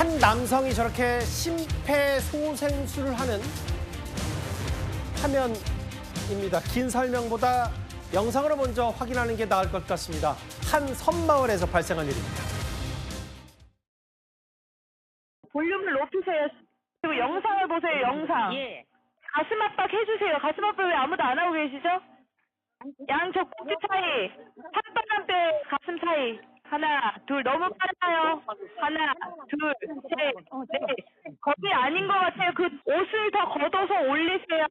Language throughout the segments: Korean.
한 남성이 저렇게 심폐소생술을 하는 화면입니다. 긴 설명보다 영상으로 먼저 확인하는 게 나을 것 같습니다. 한 섬마을에서 발생한 일입니다. 볼륨을 높이세요. 그리고 영상을 보세요, 영상. 예. 가슴 압박 해주세요. 가슴 압박 왜 아무도 안 하고 계시죠? 양쪽 꼭지 사이, 핫발 한 뼈 가슴 사이. 하나, 둘, 너무 빨라요. 하나, 둘, 셋, 넷. 거기 아닌 것 같아요. 그 옷을 더 걷어서 올리세요.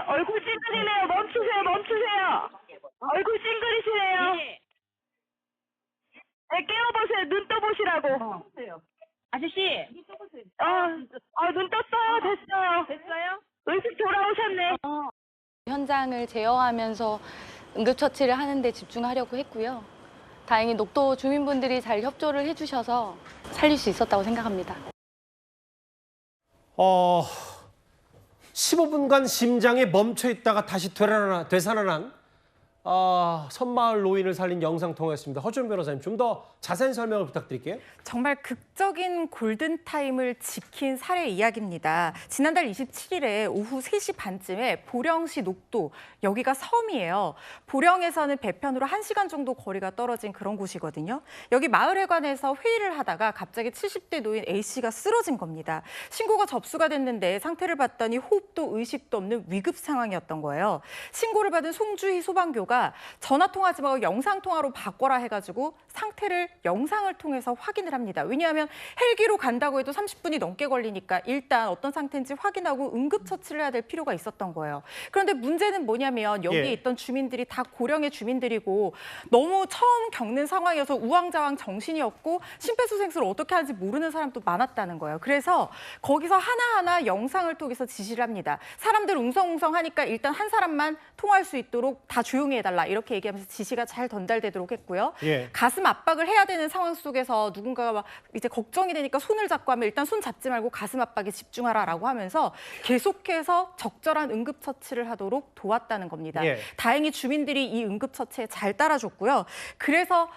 얼굴 찡그리네요. 멈추세요. 얼굴 찡그리시네요. 예. 네, 깨워보세요. 눈 떠보시라고. 아저씨. 눈 떴어요. 됐어요. 의식 돌아오셨네. 현장을 제어하면서 응급처치를 하는 데 집중하려고 했고요. 다행히 녹도 주민분들이 잘 협조를 해주셔서 살릴 수 있었다고 생각합니다. 15분간 심장이 멈춰 있다가 다시 되살아난 섬마을 노인을 살린 영상 통화였습니다. 허준 변호사님, 좀 더 자세한 설명을 부탁드릴게요. 정말 극적인 골든타임을 지킨 사례 이야기입니다. 지난달 27일에 오후 3시 반쯤에 보령시 녹도, 여기가 섬이에요. 보령에서는 배편으로 1시간 정도 거리가 떨어진 그런 곳이거든요. 여기 마을회관에서 회의를 하다가 갑자기 70대 노인 A씨가 쓰러진 겁니다. 신고가 접수가 됐는데 상태를 봤더니 호흡도 의식도 없는 위급 상황이었던 거예요. 신고를 받은 송주희 소방교가 전화통화하지 말고 영상통화로 바꿔라 해가지고 상태를 영상을 통해서 확인을 합니다. 왜냐하면 헬기로 간다고 해도 30분이 넘게 걸리니까 일단 어떤 상태인지 확인하고 응급처치를 해야 될 필요가 있었던 거예요. 그런데 문제는 뭐냐면 여기에 있던 주민들이 다 고령의 주민들이고 너무 처음 겪는 상황이어서 우왕좌왕 정신이 없고 심폐소생술을 어떻게 하는지 모르는 사람도 많았다는 거예요. 그래서 거기서 하나하나 영상을 통해서 지시를 합니다. 사람들 웅성웅성 하니까 일단 한 사람만 통화할 수 있도록 다 조용히 해달라 이렇게 얘기하면서 지시가 잘 전달되도록 했고요. 가슴 압박을 해야 되는 상황 속에서 누군가가 막 이제 걱정이 되니까 손을 잡고 하면 일단 손 잡지 말고 가슴 압박에 집중하라라고 하면서 계속해서 적절한 응급처치를 하도록 도왔다는 겁니다. 다행히 주민들이 이 응급처치에 잘 따라줬고요. 그래서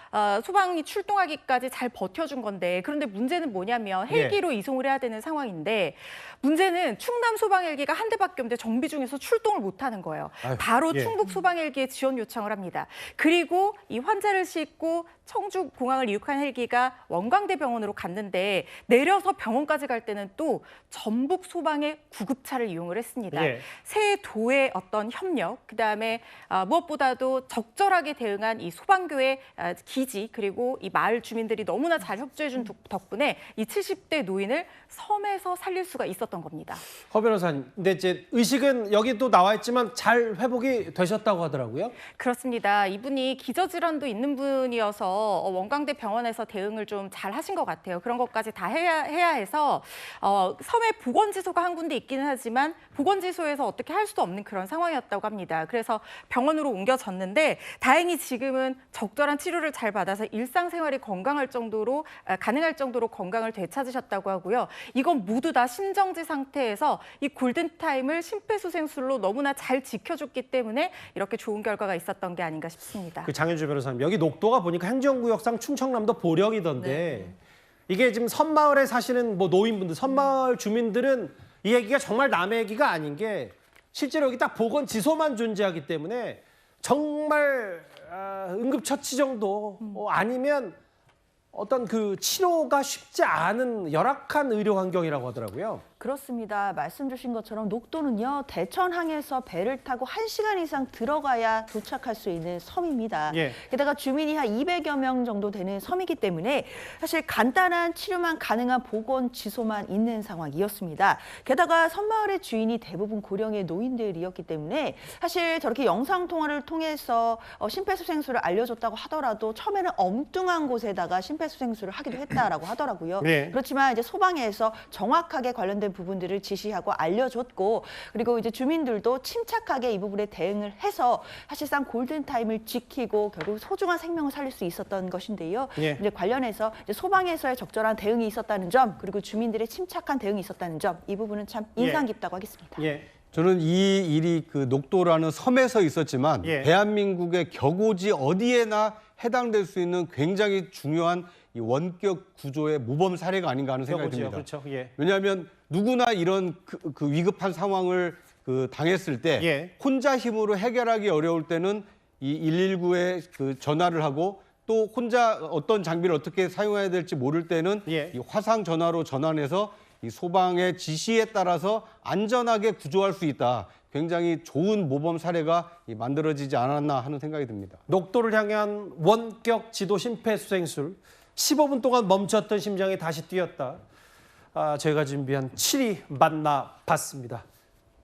소방이 출동하기까지 잘 버텨준 건데, 그런데 문제는 뭐냐면 헬기로 이송을 해야 되는 상황인데 문제는 충남 소방 헬기가 한 대밖에 없는데 정비 중에서 출동을 못하는 거예요. 바로 충북 소방 헬기에 지원 요청을 합니다. 그리고 이 환자를 싣고 청주 공항을 이륙한 헬기가 원광대 병원으로 갔는데 내려서 병원까지 갈 때는 또 전북 소방의 구급차를 이용을 했습니다. 세 도의 어떤 협력, 그다음에 무엇보다도 적절하게 대응한 이 소방교의 기지, 그리고 이 마을 주민들이 너무나 잘 협조해준 덕분에 이 70대 노인을 섬에서 살릴 수가 있었던 겁니다. 허 변호사님, 근데 이제 의식은 여기도 나와 있지만 잘 회복이 되셨다고 하더라고요. 그렇습니다. 이분이 기저질환도 있는 분이어서 원광대 병원에서 대응을 좀 잘 하신 것 같아요. 그런 것까지 다 해야 해서 섬에 보건지소가 한 군데 있기는 하지만 보건지소에서 어떻게 할 수도 없는 그런 상황이었다고 합니다. 그래서 병원으로 옮겨졌는데 다행히 지금은 적절한 치료를 잘 받아서 일상생활이 가능할 정도로 건강을 되찾으셨다고 하고요. 이건 모두 다 심정지 상태에서 이 골든타임을 심폐소생술로 너무나 잘 지켜줬기 때문에 이렇게 좋은 결과가 있었던 게 아닌가 싶습니다. 그 장윤주 변호사님, 여기 녹도가 보니까 행정구역상 충청남도 보령이던데 이게 지금 섬마을에 사시는 노인분들, 섬마을 주민들은 이 얘기가 정말 남의 얘기가 아닌 게 실제로 여기 딱 보건지소만 존재하기 때문에 정말 응급처치 정도 아니면 어떤 그 치료가 쉽지 않은 열악한 의료 환경이라고 하더라고요. 그렇습니다. 말씀 주신 것처럼 녹도는요, 대천항에서 배를 타고 1시간 이상 들어가야 도착할 수 있는 섬입니다. 게다가 주민이 한 200여 명 정도 되는 섬이기 때문에 사실 간단한 치료만 가능한 보건지소만 있는 상황이었습니다. 게다가 섬마을의 주인이 대부분 고령의 노인들이었기 때문에 사실 저렇게 영상통화를 통해서 심폐소생술을 알려줬다고 하더라도 처음에는 엉뚱한 곳에다가 심폐소생술을 하기도 했다라고 하더라고요. 그렇지만 이제 소방에서 정확하게 관련된 부분들을 지시하고 알려줬고, 그리고 이제 주민들도 침착하게 이 부분에 대응을 해서 사실상 골든타임을 지키고 결국 소중한 생명을 살릴 수 있었던 것인데요. 이제 관련해서 이제 소방에서의 적절한 대응이 있었다는 점, 그리고 주민들의 침착한 대응이 있었다는 점, 이 부분은 참 인상 깊다고 하겠습니다. 저는 이 일이 그 녹도라는 섬에서 있었지만 예. 대한민국의 격오지 어디에나 해당될 수 있는 굉장히 중요한 이 원격 구조의 모범 사례가 아닌가 하는 생각이 죠 듭니다. 그렇죠. 예. 왜냐하면 누구나 이런 그 위급한 상황을 당했을 때 예. 혼자 힘으로 해결하기 어려울 때는 이 119에 그 전화를 하고 또 혼자 어떤 장비를 어떻게 사용해야 될지 모를 때는 예. 이 화상 전화로 전환해서 이 소방의 지시에 따라서 안전하게 구조할 수 있다. 굉장히 좋은 모범 사례가 만들어지지 않았나 하는 생각이 듭니다. 녹도를 향한 원격 지도 심폐소생술 15분 동안 멈췄던 심장이 다시 뛰었다. 저희가 준비한 7위 만나봤습니다.